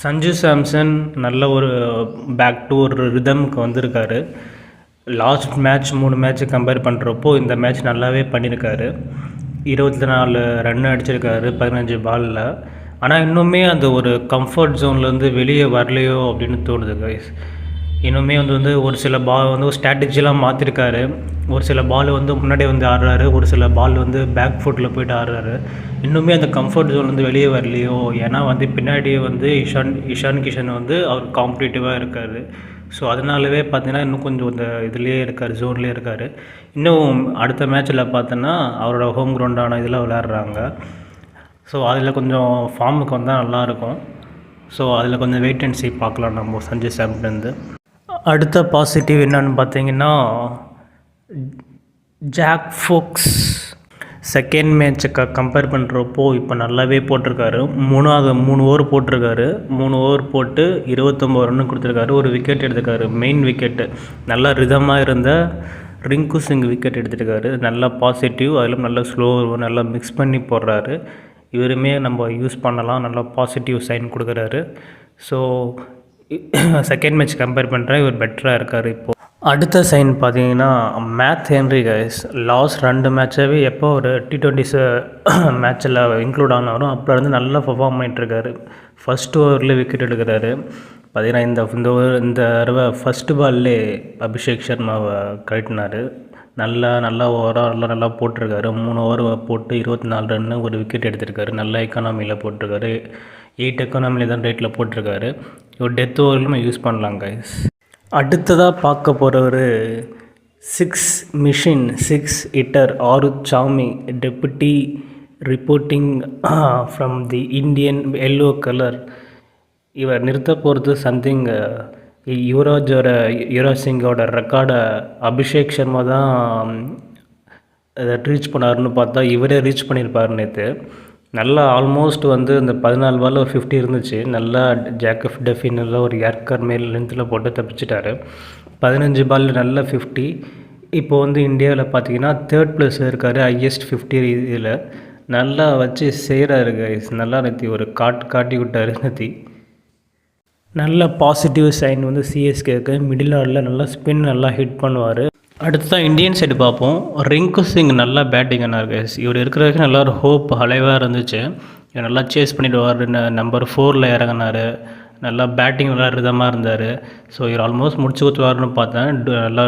சஞ்சு சாம்சன் நல்ல ஒரு back to ஒரு ரிதம்க்கு வந்திருக்காரு. லாஸ்ட் மேட்ச் 3 மேட்ச்சை கம்பேர் பண்ணுறப்போ இந்த மேட்ச் நல்லாவே பண்ணியிருக்காரு. 24 ரன் அடிச்சிருக்காரு 15 பாலில். ஆனால் இன்னுமே அந்த ஒரு கம்ஃபர்ட் ஜோன்லேருந்து வெளியே வரலையோ அப்படின்னு தோணுது கைஸ். இன்னுமே வந்து ஒரு சில பால் வந்து ஒரு ஸ்ட்ராட்டஜிலாம் மாற்றிருக்காரு. ஒரு சில பால் வந்து முன்னாடியே வந்து ஆடுறாரு, ஒரு சில பால் வந்து பேக் ஃபுட்டில் போய்ட்டு ஆடுறாரு. இன்னுமே அந்த கம்ஃபர்ட் ஜோன்லேருந்து வெளியே வரலையோ. ஏன்னா வந்து பின்னாடியே வந்து இஷான் கிஷன் வந்து அவர் காம்படிட்டிவாக இருக்கார். ஸோ அதனாலவே பார்த்தீங்கன்னா இன்னும் கொஞ்சம் இந்த இதுலேயே இருக்கார், ஜோன்லேயே இருக்கார். இன்னும் அடுத்த மேட்ச்சில் பார்த்தோன்னா அவரோட ஹோம் கிரவுண்டான இதில் விளையாடுறாங்க. ஸோ அதில் கொஞ்சம் ஃபார்முக்கு வந்தால் நல்லாயிருக்கும். ஸோ அதில் கொஞ்சம் வெயிட் அண்ட் சீ பார்க்கலாம் நம்ம சஞ்சு சாம்சன்லேருந்து. அடுத்த பாசிட்டிவ் என்னன்னு பார்த்தீங்கன்னா ஜாக் ஃபோக்ஸ் செகண்ட் மேட்சுக்கு கம்பேர் பண்ணுறப்போ இப்போ நல்லாவே போட்டிருக்காரு. 3 ஓவர் போட்டிருக்காரு. 3 ஓவர் போட்டு 29 ரன்னு கொடுத்துருக்காரு. ஒரு விக்கெட் எடுத்துருக்காரு, மெயின் விக்கெட்டு. நல்லா ரிதமாக இருந்த ரிங்கு சிங் விக்கெட் எடுத்துருக்காரு. நல்லா பாசிட்டிவ், அதில் நல்லா ஸ்லோ நல்லா மிக்ஸ் பண்ணி போடுறாரு. இவருமே நம்ம யூஸ் பண்ணலாம், நல்லா பாசிட்டிவ் சைன் கொடுக்குறாரு. ஸோ செகண்ட் மேட்ச் கம்பேர் பண்ணுறேன், இவர் பெட்டராக இருக்கார் இப்போது. அடுத்த சைன் பார்த்தீங்கன்னா மேத் ஹென்ரி கைஸ். லாஸ்ட் 2 மேட்சாகவே எப்போ ஒரு T20s மேட்ச்சில் இன்க்ளூட் ஆனாலும் அப்போ இருந்து நல்லா பர்ஃபார்ம் பண்ணிட்டுருக்காரு. ஃபஸ்ட் ஓவரில் விக்கெட் எடுக்கிறாரு. பார்த்தீங்கன்னா இந்த தடவை ஃபஸ்ட்டு பால்லே அபிஷேக் சர்மாவை கழட்டினார். நல்லா ஓவராக நல்லா போட்டிருக்காரு. 3 ஓவர் போட்டு 24 ரன்னு ஒரு விக்கெட் எடுத்திருக்காரு. நல்ல எக்கானமியில் போட்டிருக்காரு. 8 எக்கானமியில் தான் ரேட்டில் போட்டிருக்காரு. ஒரு டெத் ஓவர்லையுமே யூஸ் பண்ணலாம் கைஸ். அடுத்ததாக பார்க்க போகிறவர் 6 ஹிட்டர் ஆருத் சாமி, deputy reporting from the Indian yellow colour. இவர் நிறுத்த போகிறது சம்திங் யுவராஜ் சிங்கோட ரெக்கார்டை அபிஷேக் சர்மா தான் ரீச் பண்ணாருன்னு பார்த்தா இவரே ரீச் பண்ணியிருப்பார் நேற்று. நல்லா ஆல்மோஸ்ட் வந்து இந்த 14 பாலில் ஒரு 50 இருந்துச்சு. நல்லா ஜாக்கப் டெஃபின் எல்லாம் ஒரு ஏர்கர் மேல் லென்த்தில் போட்டு தப்பிச்சிட்டாரு. 15 பாலில் நல்ல 50. இப்போ வந்து இந்தியாவில் பார்த்தீங்கன்னா 3rd place இருக்கார், ஹையஸ்ட் 50 இதில். நல்லா வச்சு செய்கிறாரு கைஸ். நல்லா நேற்று ஒரு காட்டி விட்டார் நேற்று. நல்ல பாசிட்டிவ் சைன் வந்து சிஎஸ்கேக்கு. மிடில் ஆர்டரில் நல்லா ஸ்பின் நல்லா ஹிட் பண்ணுவார். அடுத்ததான் இந்தியன் சைடு பார்ப்போம். ரிங்கு சிங் நல்லா பேட்டிங் ஆனார் கைஸ். இவர் இருக்கிறதுக்கு நல்லா ஒரு ஹோப் அலைவாக இருந்துச்சு. இவர் நல்லா சேஸ் பண்ணிவிடுவார். நம்பர் 4ல் இறங்கினார். நல்லா பேட்டிங் விளையாடுறதமாக இருந்தார். ஸோ இவர் ஆல்மோஸ்ட் முடிச்சு கொடுத்துருவாருன்னு பார்த்தேன். நல்லா